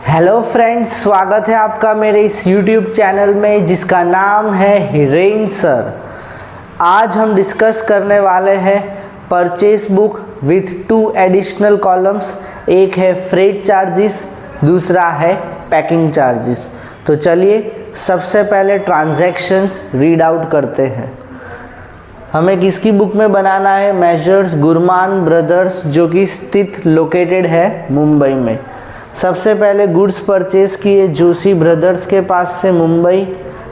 Hello friends, स्वागत है आपका मेरे इस YouTube चैनल में जिसका नाम है हिरेन सर। आज हम डिस्कस करने वाले हैं purchase book with 2 additional columns. एक है फ्रेट चार्जेस, दूसरा है पैकिंग चार्जेस। तो चलिए सबसे पहले ट्रांजैक्शंस रीड आउट करते हैं। हमें किसकी बुक में बनाना है? मेजर्स गुरमान ब्रदर्स, जो कि स्थित लोकेटेड है मुंबई में। सबसे पहले गुड्स परचेज किए जोशी ब्रदर्स के पास से मुंबई।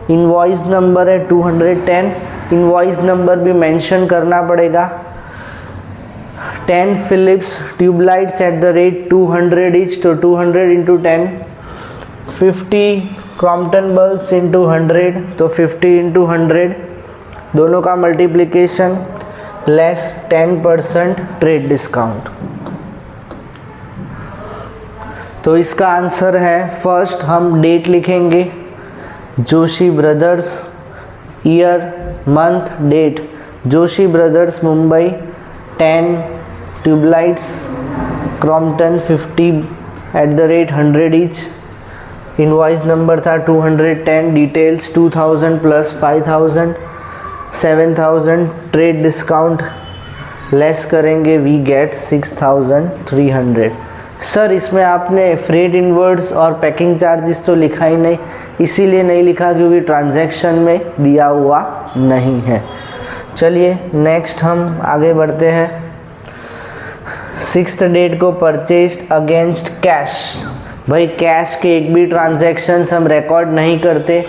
इनवॉइस नंबर है 210। इनवॉइस नंबर भी मेंशन करना पड़ेगा। 10 Philips tubelights at the rate 200 each, तो 200 इंटू 10। 50 क्रॉम्पटन बल्ब्स इंटू 100, तो 50 इंटू 100, दोनों का मल्टीप्लिकेशन लेस 10% ट्रेड डिस्काउंट। तो इसका आंसर है, फर्स्ट हम डेट लिखेंगे Joshi brothers, year month date Joshi brothers Mumbai 10 tubelights Crompton 50 at the rate 100 each. Invoice number था 210, details 2000 plus 5000 7000, trade discount less करेंगे, वी गेट 6300। सर इसमें आपने फ्रेट इनवर्ड्स और पैकिंग चार्जेस तो लिखा ही नहीं। इसीलिए नहीं लिखा क्योंकि ट्रांजैक्शन में दिया हुआ नहीं है। चलिए नेक्स्ट हम आगे बढ़ते हैं। 6th डेट को परचेज्ड अगेंस्ट कैश। भाई कैश के एक भी ट्रांजैक्शंस हम रिकॉर्ड नहीं करते।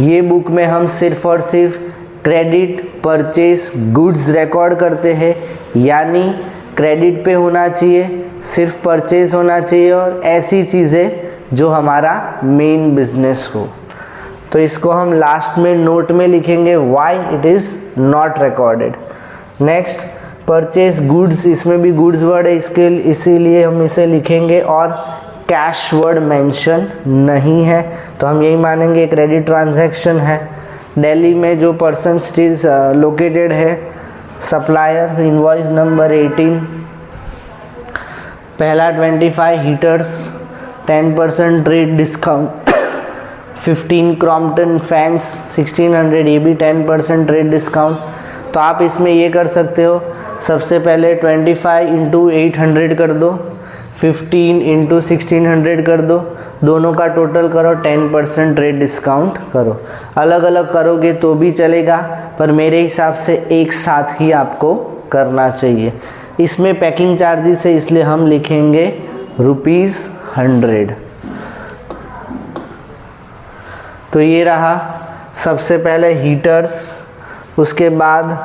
ये बुक में हम सिर्फ और सिर्फ क्रेडिट परचेज गुड्स रिकॉर्ड करते हैं, यानी क्रेडिट पे होना चाहिए, सिर्फ परचेज होना चाहिए और ऐसी चीज़ें जो हमारा मेन बिजनेस हो। तो इसको हम लास्ट में नोट में लिखेंगे why it is not recorded. Next purchase goods, इसमें भी गुड्स वर्ड है, इसके इसीलिए हम इसे लिखेंगे और कैश वर्ड मेंशन नहीं है, तो हम यही मानेंगे क्रेडिट ट्रांजैक्शन है। दिल्ली में जो पर्सन स्टिल लोकेटेड है, सप्लायर इनवॉइस नंबर 18। पहला 25 heaters 10% trade discount. 15 Crompton fans 1600, ये भी 10% ट्रेड डिस्काउंट। तो आप इसमें ये कर सकते हो, सबसे पहले 25 इंटू 800 कर दो, 15 इंटू 1600 कर दो, दोनों का टोटल करो, 10% ट्रेड डिस्काउंट करो। अलग अलग करोगे तो भी चलेगा, पर मेरे हिसाब से एक साथ ही आपको करना चाहिए। इसमें पैकिंग चार्जेस है, इसलिए हम लिखेंगे ₹100। तो ये रहा सबसे पहले हीटर्स, उसके बाद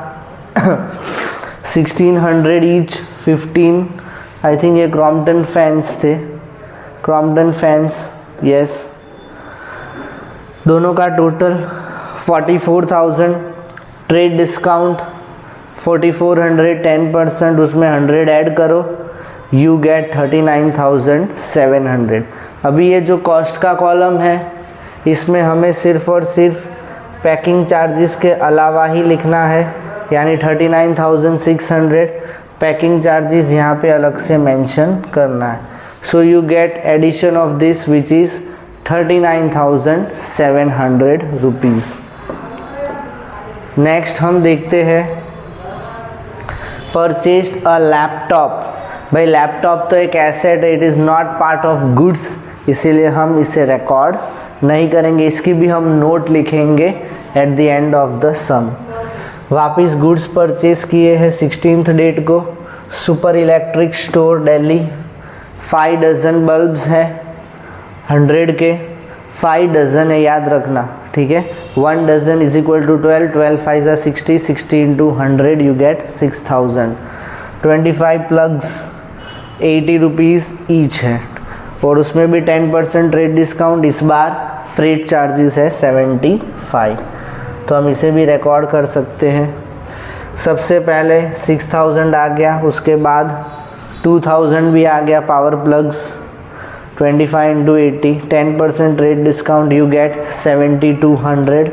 1600 ईच, 15 आई थिंक ये क्रॉम्पटन फैंस थे, क्रॉम्पटन फैंस यस, दोनों का टोटल 44,000, ट्रेड डिस्काउंट 4400, 10%, उसमें 100 ऐड करो, यू गेट 39,700। अभी ये जो कॉस्ट का कॉलम है, इसमें हमें सिर्फ और सिर्फ पैकिंग चार्जेस के अलावा ही लिखना है, यानी 39,600 पैकिंग चार्जेस यहाँ पे अलग से मेंशन करना है। So you get addition of this which is 39,700 rupees. Next हम देखते हैं परचेज्ड अ लैपटॉप। भाई लैपटॉप तो एक एसेट है, it is not part of goods, इसीलिए हम इसे रिकॉर्ड नहीं करेंगे। इसकी भी हम नोट लिखेंगे at the end of the sum. वापस गुड्स परचेज किए हैं 16th डेट को, super electric store Delhi. 5 dozen bulbs हैं 100 के, 5 डजन है याद रखना, ठीक है। 1 dozen is equal to 12, 12 5 are 60, 60 into 100 you get 6000। 25 plugs 80 rupees each है, और उसमें भी 10% ट्रेड डिस्काउंट। इस बार फ्रेट चार्जेस है 75, तो हम इसे भी रिकॉर्ड कर सकते हैं। सबसे पहले 6000 आ गया, उसके बाद 2000 भी आ गया power plugs, 25 into 80, 10% trade discount, you get 7200।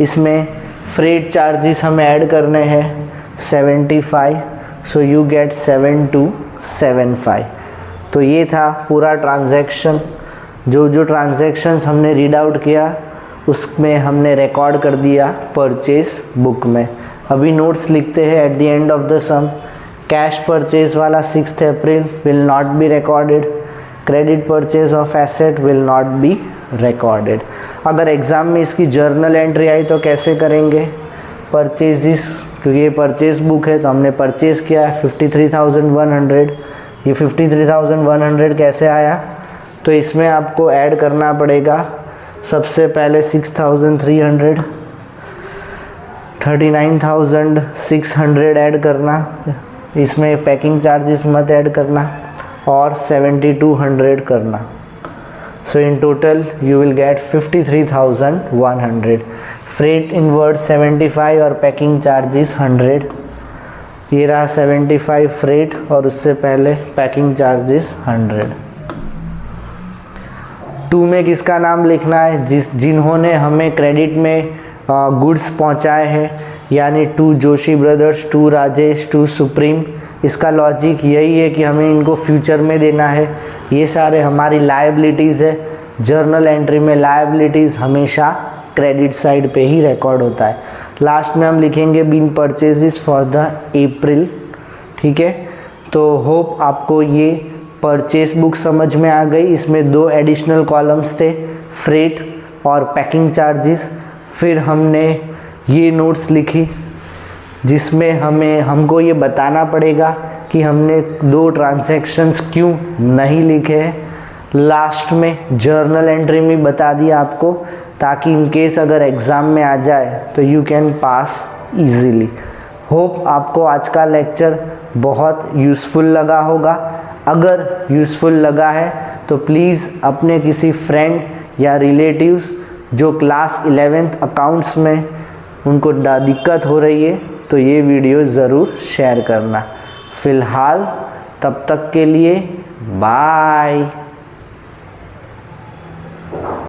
इसमें फ्रेट चार्जेस हमें ऐड करने हैं 75, सो यू गेट 7275। तो ये था पूरा ट्रांजैक्शन। जो जो ट्रांजैक्शंस हमने रीड आउट किया उसमें हमने रिकॉर्ड कर दिया परचेज बुक में। अभी नोट्स लिखते हैं at the end of the sum. Cash purchase वाला 6 April will not be recorded, credit purchase of asset will not be recorded. अगर एग्ज़ाम में इसकी जर्नल एंट्री आई तो कैसे करेंगे? परचेजिस, क्योंकि ये परचेज बुक है तो हमने परचेज किया है 53,100। ये 53,100 कैसे आया? तो इसमें आपको ऐड करना पड़ेगा सबसे पहले 6,300, 39,600 ऐड करना, इसमें पैकिंग चार्जेस मत ऐड करना, और 7,200 करना। So in total you will get 53,100। Freight inward 75 और पैकिंग चार्जेस 100। ये रहा 75 फ्रेट और उससे पहले पैकिंग चार्जेस 100। 2 में किसका नाम लिखना है? जिन्होंने हमें क्रेडिट में गुड्स पहुंचाए हैं, यानी 2 जोशी ब्रदर्स, 2 राजेश, 2 सुप्रीम। इसका लॉजिक यही है कि हमें इनको फ्यूचर में देना है। ये सारे हमारी लायबिलिटीज़ है। जर्नल एंट्री में लायबिलिटीज़ हमेशा क्रेडिट साइड पे ही रिकॉर्ड होता है। लास्ट में हम लिखेंगे been purchases for the April. ठीक है, तो होप आपको ये परचेस बुक समझ में आ गई। इसमें 2 एडिशनल कॉलम्स थे, फ्रेट और पैकिंग चार्जेस। फिर हमने ये नोट्स लिखी जिसमें हमको ये बताना पड़ेगा कि हमने 2 ट्रांजैक्शंस क्यों नहीं लिखे हैं। लास्ट में जर्नल एंट्री में बता दिया आपको, ताकि इन केस अगर एग्ज़ाम में आ जाए तो you can pass easily. Hope आपको आज का लेक्चर बहुत यूज़फुल लगा होगा। अगर यूज़फुल लगा है तो प्लीज़ अपने किसी फ्रेंड या रिलेटिव्स जो क्लास 11th अकाउंट्स में उनको दिक्कत हो रही है तो ये वीडियो ज़रूर शेयर करना। फ़िलहाल तब तक के लिए बाय।